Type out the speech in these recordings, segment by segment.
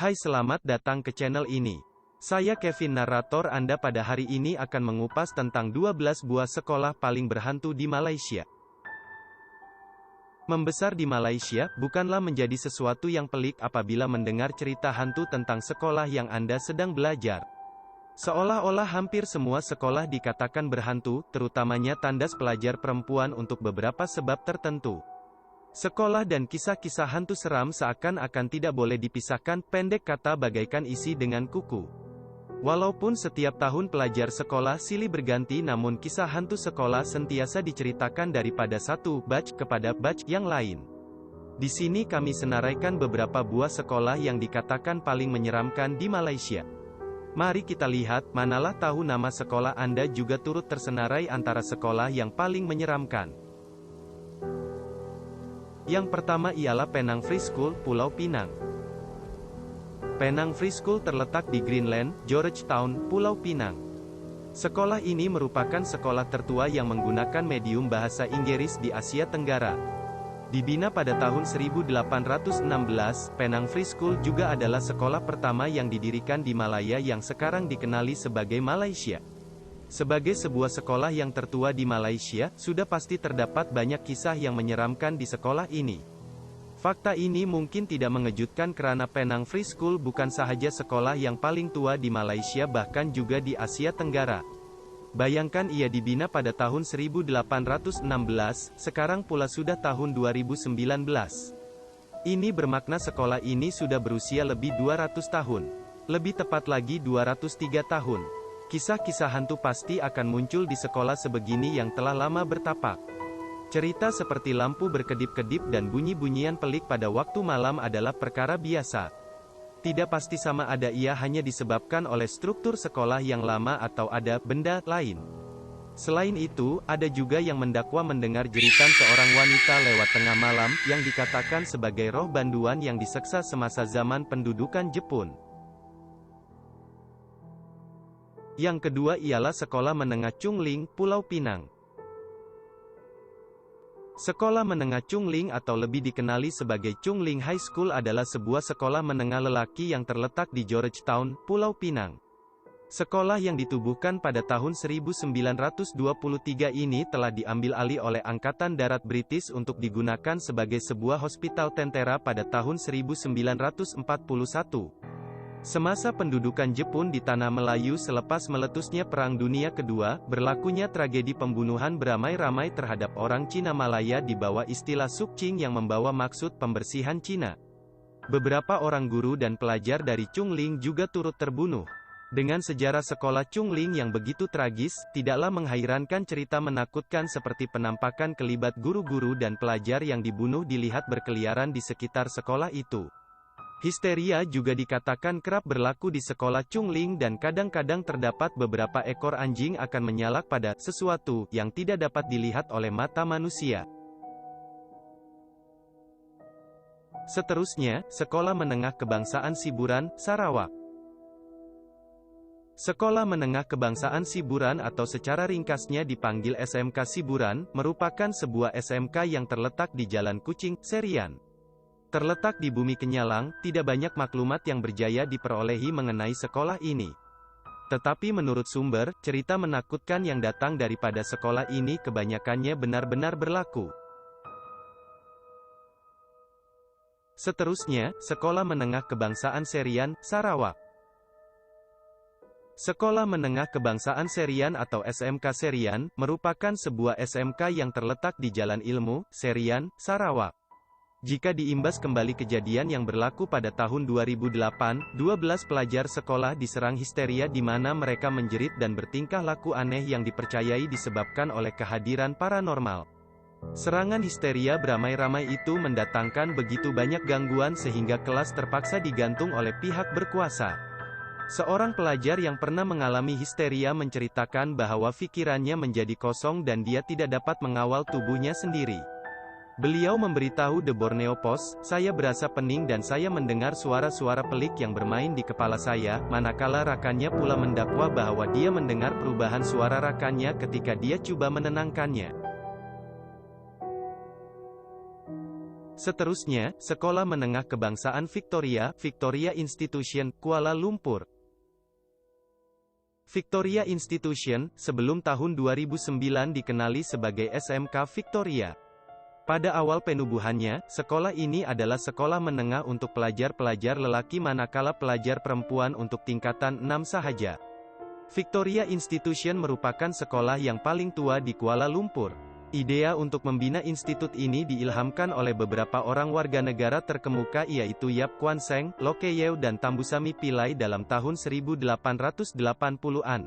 Hai, selamat datang ke channel ini. Saya Kevin, narator Anda. Pada hari ini akan mengupas tentang 12 buah sekolah paling berhantu di Malaysia. Membesar di Malaysia bukanlah menjadi sesuatu yang pelik apabila mendengar cerita hantu tentang sekolah yang Anda sedang belajar. Seolah-olah hampir semua sekolah dikatakan berhantu, terutamanya tandas pelajar perempuan untuk beberapa sebab tertentu. Sekolah dan kisah-kisah hantu seram seakan-akan tidak boleh dipisahkan, pendek kata bagaikan isi dengan kuku. Walaupun setiap tahun pelajar sekolah silih berganti, namun kisah hantu sekolah sentiasa diceritakan daripada satu batch kepada batch yang lain. Di sini kami senaraikan beberapa buah sekolah yang dikatakan paling menyeramkan di Malaysia. Mari kita lihat, manalah tahu nama sekolah Anda juga turut tersenarai antara sekolah yang paling menyeramkan. Yang pertama ialah Penang Free School, Pulau Pinang. Penang Free School terletak di Greenland, Georgetown, Pulau Pinang. Sekolah ini merupakan sekolah tertua yang menggunakan medium bahasa Inggris di Asia Tenggara. Dibina pada tahun 1816, Penang Free School juga adalah sekolah pertama yang didirikan di Malaya yang sekarang dikenali sebagai Malaysia. Sebagai sebuah sekolah yang tertua di Malaysia, sudah pasti terdapat banyak kisah yang menyeramkan di sekolah ini. Fakta ini mungkin tidak mengejutkan karena Penang Free School bukan sahaja sekolah yang paling tua di Malaysia, bahkan juga di Asia Tenggara. Bayangkan, ia dibina pada tahun 1816, sekarang pula sudah tahun 2019. Ini bermakna sekolah ini sudah berusia lebih 200 tahun. Lebih tepat lagi 203 tahun. Kisah-kisah hantu pasti akan muncul di sekolah sebegini yang telah lama bertapak. Cerita seperti lampu berkedip-kedip dan bunyi-bunyian pelik pada waktu malam adalah perkara biasa. Tidak pasti sama ada ia hanya disebabkan oleh struktur sekolah yang lama atau ada benda lain. Selain itu, ada juga yang mendakwa mendengar jeritan seorang wanita lewat tengah malam, yang dikatakan sebagai roh banduan yang diseksa semasa zaman pendudukan Jepun. Yang kedua ialah Sekolah Menengah Chung Ling, Pulau Pinang. Sekolah Menengah Chung Ling atau lebih dikenali sebagai Chung Ling High School adalah sebuah sekolah menengah lelaki yang terletak di Georgetown, Pulau Pinang. Sekolah yang ditubuhkan pada tahun 1923 ini telah diambil alih oleh Angkatan Darat British untuk digunakan sebagai sebuah hospital tentara pada tahun 1941. Semasa pendudukan Jepun di Tanah Melayu selepas meletusnya Perang Dunia Kedua, berlakunya tragedi pembunuhan beramai-ramai terhadap orang Cina Malaya di bawah istilah Sukching yang membawa maksud pembersihan Cina. Beberapa orang guru dan pelajar dari Chung Ling juga turut terbunuh. Dengan sejarah sekolah Chung Ling yang begitu tragis, tidaklah menghairankan cerita menakutkan seperti penampakan kelibat guru-guru dan pelajar yang dibunuh dilihat berkeliaran di sekitar sekolah itu. Histeria juga dikatakan kerap berlaku di sekolah Chung Ling dan kadang-kadang terdapat beberapa ekor anjing akan menyalak pada sesuatu yang tidak dapat dilihat oleh mata manusia. Seterusnya, Sekolah Menengah Kebangsaan Siburan, Sarawak. Sekolah Menengah Kebangsaan Siburan atau secara ringkasnya dipanggil SMK Siburan, merupakan sebuah SMK yang terletak di Jalan Kucing, Serian. Terletak di Bumi Kenyalang, tidak banyak maklumat yang berjaya diperolehi mengenai sekolah ini. Tetapi menurut sumber, cerita menakutkan yang datang daripada sekolah ini kebanyakannya benar-benar berlaku. Seterusnya, Sekolah Menengah Kebangsaan Serian, Sarawak. Sekolah Menengah Kebangsaan Serian atau SMK Serian, merupakan sebuah SMK yang terletak di Jalan Ilmu, Serian, Sarawak. Jika diimbas kembali kejadian yang berlaku pada tahun 2008, 12 pelajar sekolah diserang histeria di mana mereka menjerit dan bertingkah laku aneh yang dipercayai disebabkan oleh kehadiran paranormal. Serangan histeria beramai-ramai itu mendatangkan begitu banyak gangguan sehingga kelas terpaksa digantung oleh pihak berkuasa. Seorang pelajar yang pernah mengalami histeria menceritakan bahwa pikirannya menjadi kosong dan dia tidak dapat mengawal tubuhnya sendiri. Beliau memberitahu The Borneo Post, "Saya berasa pening dan saya mendengar suara-suara pelik yang bermain di kepala saya," manakala rakannya pula mendakwa bahwa dia mendengar perubahan suara rakannya ketika dia coba menenangkannya. Seterusnya, Sekolah Menengah Kebangsaan Victoria, Victoria Institution, Kuala Lumpur. Victoria Institution, sebelum tahun 2009 dikenali sebagai SMK Victoria. Pada awal penubuhannya, sekolah ini adalah sekolah menengah untuk pelajar-pelajar lelaki manakala pelajar perempuan untuk tingkatan 6 sahaja. Victoria Institution merupakan sekolah yang paling tua di Kuala Lumpur. Idea untuk membina institut ini diilhamkan oleh beberapa orang warga negara terkemuka yaitu Yap Kwan Seng, Lo Keyeu dan Tambusami Pillai dalam tahun 1880-an.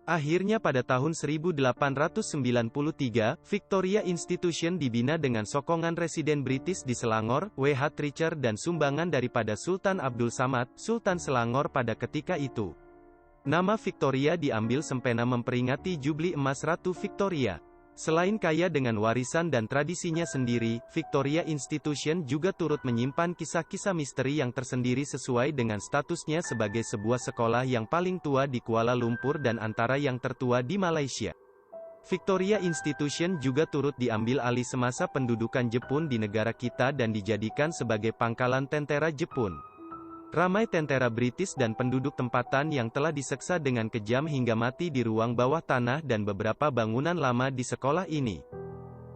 Akhirnya pada tahun 1893, Victoria Institution dibina dengan sokongan residen British di Selangor, W.H. Treacher dan sumbangan daripada Sultan Abdul Samad, Sultan Selangor pada ketika itu. Nama Victoria diambil sempena memperingati Jubli Emas Ratu Victoria. Selain kaya dengan warisan dan tradisinya sendiri, Victoria Institution juga turut menyimpan kisah-kisah misteri yang tersendiri sesuai dengan statusnya sebagai sebuah sekolah yang paling tua di Kuala Lumpur dan antara yang tertua di Malaysia. Victoria Institution juga turut diambil alih semasa pendudukan Jepun di negara kita dan dijadikan sebagai pangkalan tentara Jepun. Ramai tentara British dan penduduk tempatan yang telah diseksa dengan kejam hingga mati di ruang bawah tanah dan beberapa bangunan lama di sekolah ini.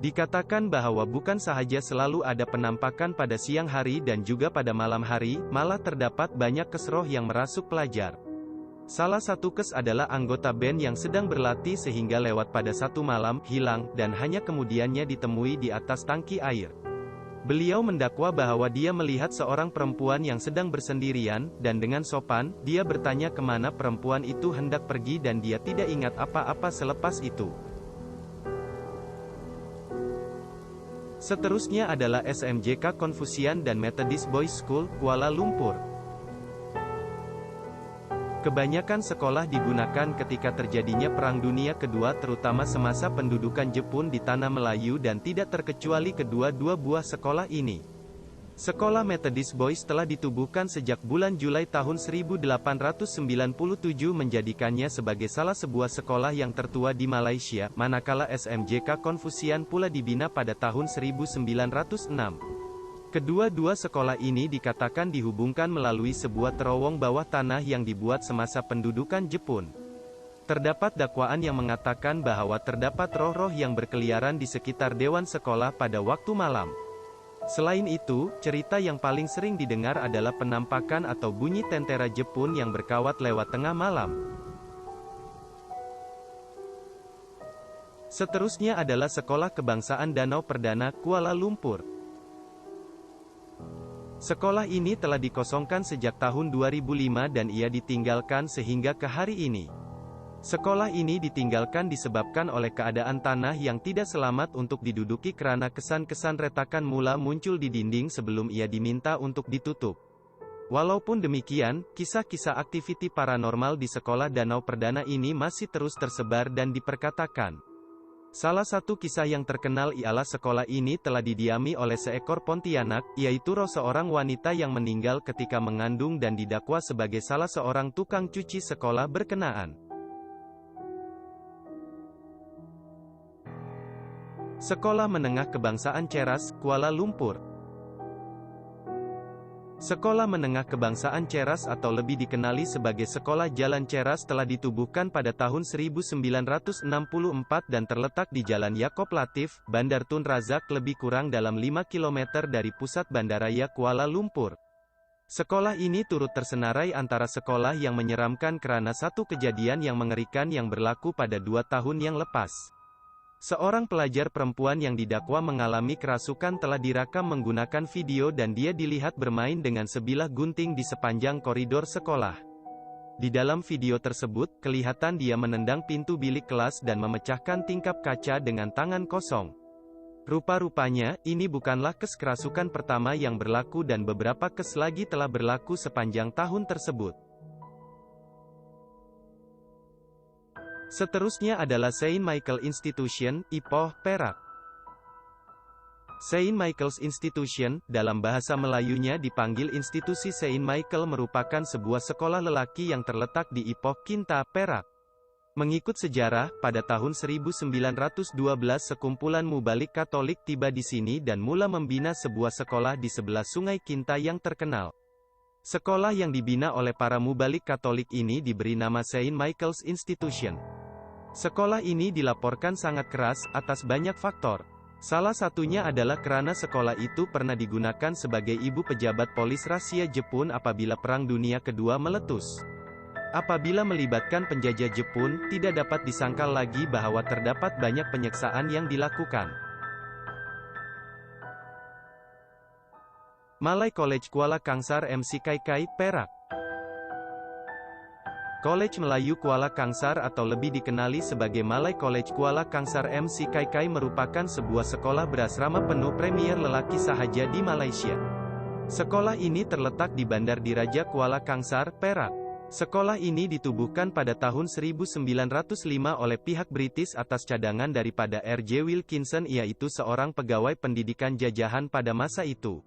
Dikatakan bahwa bukan sahaja selalu ada penampakan pada siang hari dan juga pada malam hari, malah terdapat banyak kes roh yang merasuk pelajar. Salah satu kes adalah anggota band yang sedang berlatih sehingga lewat pada satu malam, hilang, dan hanya kemudiannya ditemui di atas tangki air. Beliau mendakwa bahwa dia melihat seorang perempuan yang sedang bersendirian, dan dengan sopan, dia bertanya kemana perempuan itu hendak pergi dan dia tidak ingat apa-apa selepas itu. Seterusnya adalah SMJK Confucian dan Methodist Boys School, Kuala Lumpur. Kebanyakan sekolah digunakan ketika terjadinya Perang Dunia Kedua terutama semasa pendudukan Jepun di Tanah Melayu dan tidak terkecuali kedua-dua buah sekolah ini. Sekolah Methodist Boys telah ditubuhkan sejak bulan Juli tahun 1897 menjadikannya sebagai salah sebuah sekolah yang tertua di Malaysia, manakala SMJK Confucian pula dibina pada tahun 1906. Kedua-dua sekolah ini dikatakan dihubungkan melalui sebuah terowong bawah tanah yang dibuat semasa pendudukan Jepun. Terdapat dakwaan yang mengatakan bahwa terdapat roh-roh yang berkeliaran di sekitar dewan sekolah pada waktu malam. Selain itu, cerita yang paling sering didengar adalah penampakan atau bunyi tentara Jepun yang berkawat lewat tengah malam. Seterusnya adalah Sekolah Kebangsaan Danau Perdana, Kuala Lumpur. Sekolah ini telah dikosongkan sejak tahun 2005 dan ia ditinggalkan sehingga ke hari ini. Sekolah ini ditinggalkan disebabkan oleh keadaan tanah yang tidak selamat untuk diduduki karena kesan-kesan retakan mula muncul di dinding sebelum ia diminta untuk ditutup. Walaupun demikian, kisah-kisah aktiviti paranormal di Sekolah Danau Perdana ini masih terus tersebar dan diperkatakan. Salah satu kisah yang terkenal ialah sekolah ini telah didiami oleh seekor Pontianak, yaitu roh seorang wanita yang meninggal ketika mengandung dan didakwa sebagai salah seorang tukang cuci sekolah berkenaan. Sekolah Menengah Kebangsaan Ceras, Kuala Lumpur. Sekolah Menengah Kebangsaan Ceras atau lebih dikenali sebagai Sekolah Jalan Ceras telah ditubuhkan pada tahun 1964 dan terletak di Jalan Yaakob Latif, Bandar Tun Razak lebih kurang dalam 5 km dari pusat bandaraya Kuala Lumpur. Sekolah ini turut tersenarai antara sekolah yang menyeramkan karena satu kejadian yang mengerikan yang berlaku pada 2 tahun yang lepas. Seorang pelajar perempuan yang didakwa mengalami kerasukan telah direkam menggunakan video dan dia dilihat bermain dengan sebilah gunting di sepanjang koridor sekolah. Di dalam video tersebut, kelihatan dia menendang pintu bilik kelas dan memecahkan tingkap kaca dengan tangan kosong. Rupa-rupanya, ini bukanlah kes kerasukan pertama yang berlaku dan beberapa kes lagi telah berlaku sepanjang tahun tersebut. Seterusnya adalah Saint Michael Institution, Ipoh, Perak. Saint Michael's Institution, dalam bahasa Melayunya dipanggil Institusi Saint Michael merupakan sebuah sekolah lelaki yang terletak di Ipoh, Kinta, Perak. Mengikut sejarah, pada tahun 1912 sekumpulan mubalik Katolik tiba di sini dan mula membina sebuah sekolah di sebelah Sungai Kinta yang terkenal. Sekolah yang dibina oleh para mubalik Katolik ini diberi nama Saint Michael's Institution. Sekolah ini dilaporkan sangat keras, atas banyak faktor. Salah satunya adalah karena sekolah itu pernah digunakan sebagai ibu pejabat polis rahasia Jepun apabila Perang Dunia Kedua meletus. Apabila melibatkan penjajah Jepun, tidak dapat disangkal lagi bahwa terdapat banyak penyiksaan yang dilakukan. Malay College Kuala Kangsar MC Kaikai, Perak. College Melayu Kuala Kangsar atau lebih dikenali sebagai Malay College Kuala Kangsar MC Kaikai merupakan sebuah sekolah berasrama penuh premier lelaki sahaja di Malaysia. Sekolah ini terletak di Bandar Diraja Kuala Kangsar, Perak. Sekolah ini ditubuhkan pada tahun 1905 oleh pihak British atas cadangan daripada R.J. Wilkinson, yaitu seorang pegawai pendidikan jajahan pada masa itu.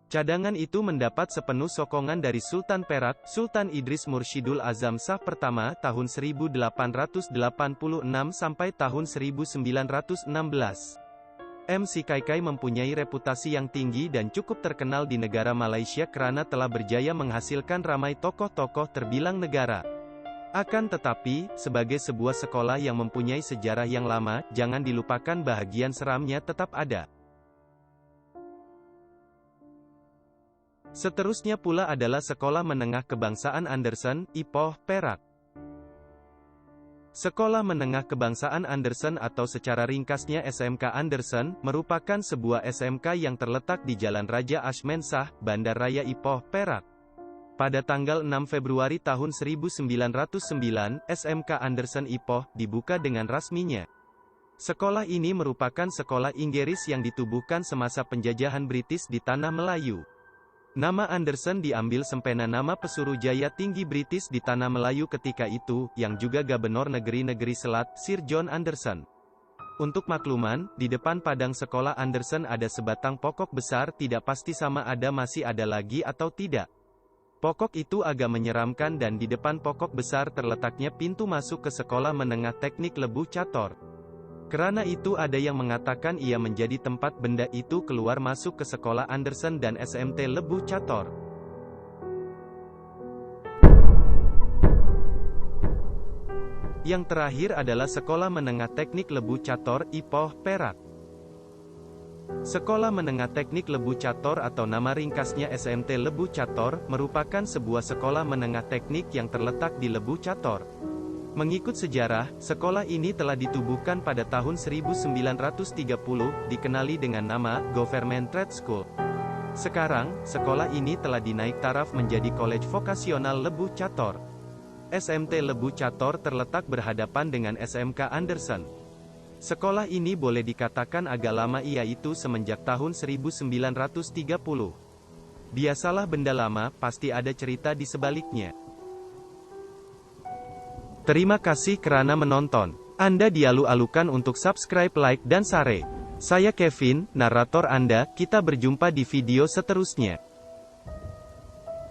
Cadangan itu mendapat sepenuh sokongan dari Sultan Perak, Sultan Idris Mursyidul Azam Shah pertama tahun 1886 sampai tahun 1916. MC Kaikai mempunyai reputasi yang tinggi dan cukup terkenal di negara Malaysia karena telah berjaya menghasilkan ramai tokoh-tokoh terbilang negara. Akan tetapi, sebagai sebuah sekolah yang mempunyai sejarah yang lama, jangan dilupakan bahagian seramnya tetap ada. Seterusnya pula adalah Sekolah Menengah Kebangsaan Anderson, Ipoh, Perak. Sekolah Menengah Kebangsaan Anderson atau secara ringkasnya SMK Anderson, merupakan sebuah SMK yang terletak di Jalan Raja Ashman Shah, Bandar Raya Ipoh, Perak. Pada tanggal 6 Februari tahun 1909, SMK Anderson Ipoh dibuka dengan rasminya. Sekolah ini merupakan sekolah Inggris yang ditubuhkan semasa penjajahan British di Tanah Melayu. Nama Anderson diambil sempena nama pesuruh jaya tinggi British di Tanah Melayu ketika itu, yang juga Gubernur Negeri-Negeri Selat, Sir John Anderson. Untuk makluman, di depan padang sekolah Anderson ada sebatang pokok besar, tidak pasti sama ada masih ada lagi atau tidak. Pokok itu agak menyeramkan dan di depan pokok besar terletaknya pintu masuk ke Sekolah Menengah Teknik Lebuh Cator. Karena itu ada yang mengatakan ia menjadi tempat benda itu keluar masuk ke Sekolah Anderson dan SMT Lebuh Cator. Yang terakhir adalah Sekolah Menengah Teknik Lebuh Cator, Ipoh, Perak. Sekolah Menengah Teknik Lebuh Cator atau nama ringkasnya SMT Lebuh Cator, merupakan sebuah sekolah menengah teknik yang terletak di Lebuh Cator. Mengikut sejarah, sekolah ini telah ditubuhkan pada tahun 1930, dikenali dengan nama Government Trade School. Sekarang, sekolah ini telah dinaik taraf menjadi College Vokasional Lebuh Cator. SMT Lebuh Cator terletak berhadapan dengan SMK Anderson. Sekolah ini boleh dikatakan agak lama, yaitu semenjak tahun 1930. Biasalah benda lama, pasti ada cerita di sebaliknya. Terima kasih kerana menonton. Anda dialu-alukan untuk subscribe, like dan share. Saya Kevin, narator Anda, kita berjumpa di video seterusnya.